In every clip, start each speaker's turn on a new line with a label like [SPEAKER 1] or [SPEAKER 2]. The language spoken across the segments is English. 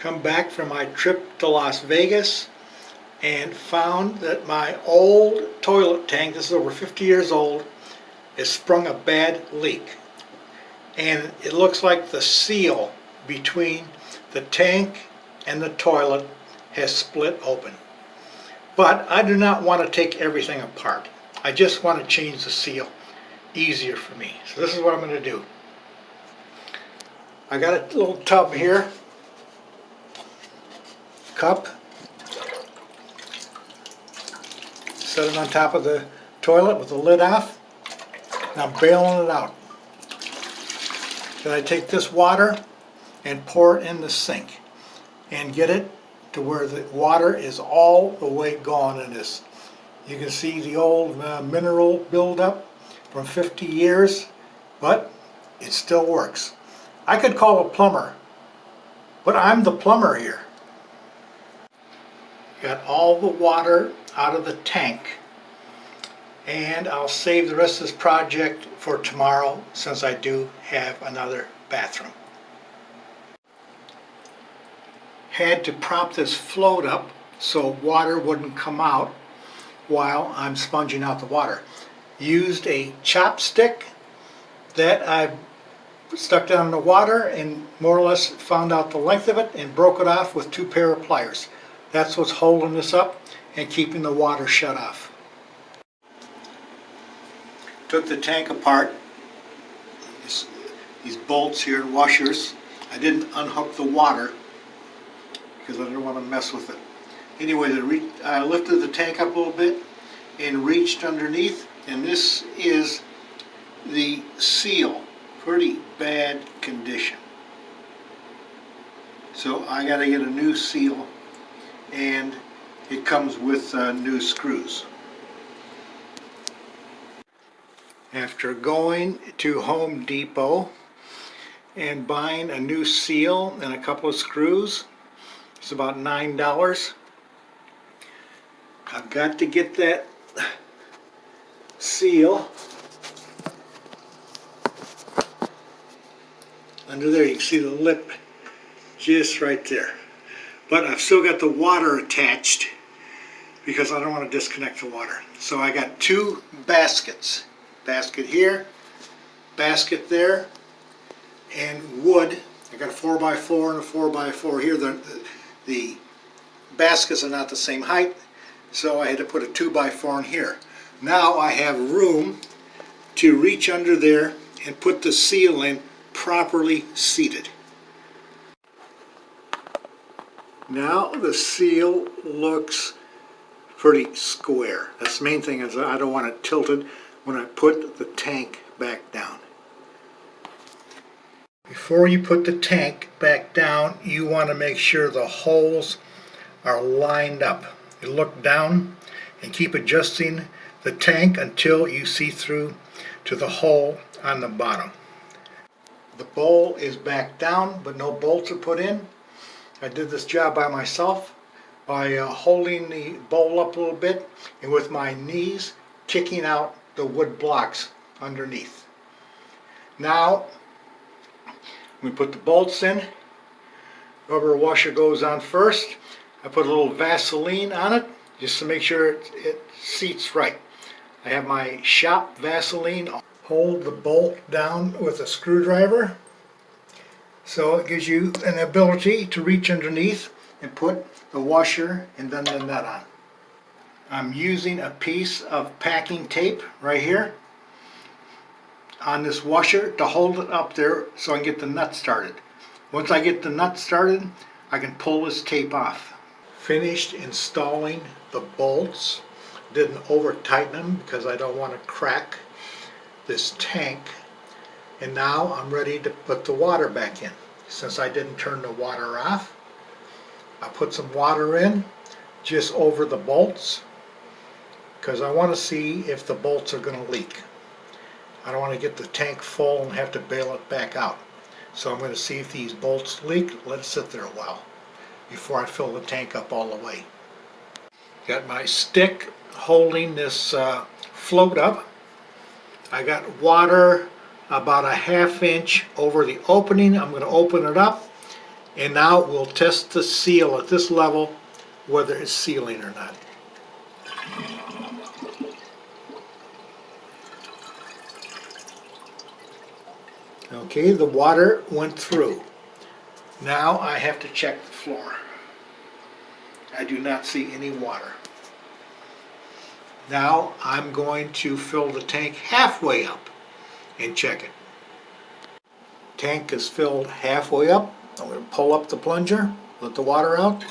[SPEAKER 1] come back from my trip to Las Vegas and found that my old toilet tank, this is over 50 years old, has sprung a bad leak. And it looks like the seal between the tank and the toilet has split open. But I do not want to take everything apart. I just want to change the seal. Easier for me. So this is what I'm going to do. I got a little tub here, cup, set it on top of the toilet with the lid off. Now I'm bailing it out. Then I take this water and pour it in the sink and get it to where the water is all the way gone in this. You can see the old mineral buildup from 50 years, but it still works. I could call a plumber, but I'm the plumber here. Got all the water out of the tank, and I'll save the rest of this project for tomorrow since I do have another bathroom. Had to prop this float up so water wouldn't come out while I'm sponging out the water. Used a chopstick that I stuck down in the water and more or less found out the length of it and broke it off with 2 pair of pliers. That's what's holding this up and keeping the water shut off. Took the tank apart. These bolts here and washers. I didn't unhook the water because I didn't want to mess with it. Anyway, I lifted the tank up a little bit and reached underneath, and this is the seal. Pretty bad condition. So I got to get a new seal, and it comes with new screws. After going to Home Depot and buying a new seal and a couple of screws, it's about $9. I've got to get that seal under there. You can see the lip just right there. But I've still got the water attached because I don't want to disconnect the water. So I got 2 baskets. Basket here, basket there, and wood. I got a 4x4 and a 4x4 here. The baskets are not the same height, so I had to put a 2x4 in here. Now I have room to reach under there and put the seal in properly seated. Now the seal looks pretty square. That's the main thing, is I don't want it tilted when I put the tank back down. Before you put the tank back down, you want to make sure the holes are lined up. You look down and keep adjusting the tank until you see through to the hole on the bottom. The bowl is back down, but no bolts are put in. I did this job by myself by holding the bowl up a little bit and with my knees kicking out the wood blocks underneath. Now we put the bolts in. Rubber washer goes on first. I put a little Vaseline on it just to make sure it seats right. I have my shop Vaseline. Hold the bolt down with a screwdriver so it gives you an ability to reach underneath and put the washer and then the nut on. I'm using a piece of packing tape right here on this washer to hold it up there so I can get the nut started. Once I get the nut started, I can pull this tape off. Finished installing the bolts. Didn't over tighten them because I don't want to crack this tank. And now I'm ready to put the water back in. Since I didn't turn the water off, I put some water in just over the bolts because I want to see if the bolts are going to leak. I don't want to get the tank full and have to bail it back out. So I'm going to see if these bolts leak. Let it sit there a while before I fill the tank up all the way. Got my stick holding this float up. I got water about a 1/2 inch over the opening. I'm going to open it up And now we'll test the seal at this level, whether it's sealing or not. Okay, the water went through. Now I have to check the floor. I do not see any water. Now I'm going to fill the tank halfway up and check it. Tank is filled halfway up. I'm going to pull up the plunger, let the water out.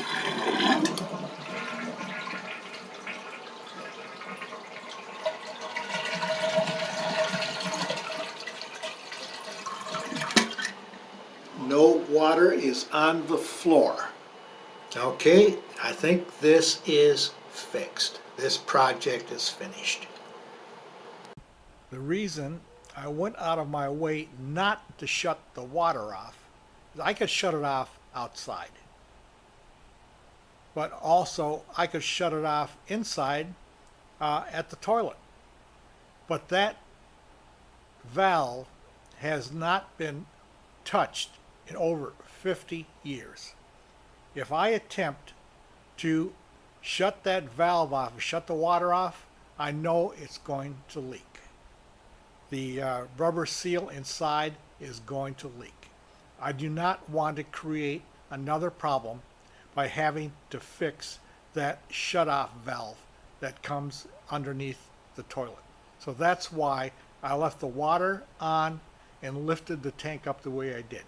[SPEAKER 1] No water is on the floor. Okay, I think this is fixed. This project is finished. The reason I went out of my way not to shut the water off is I could shut it off outside. But also I could shut it off inside at the toilet. But that valve has not been touched in over 50 years. If I attempt to shut that valve off, shut the water off, I know it's going to leak. The rubber seal inside is going to leak. I do not want to create another problem by having to fix that shut-off valve that comes underneath the toilet. So that's why I left the water on and lifted the tank up the way I did.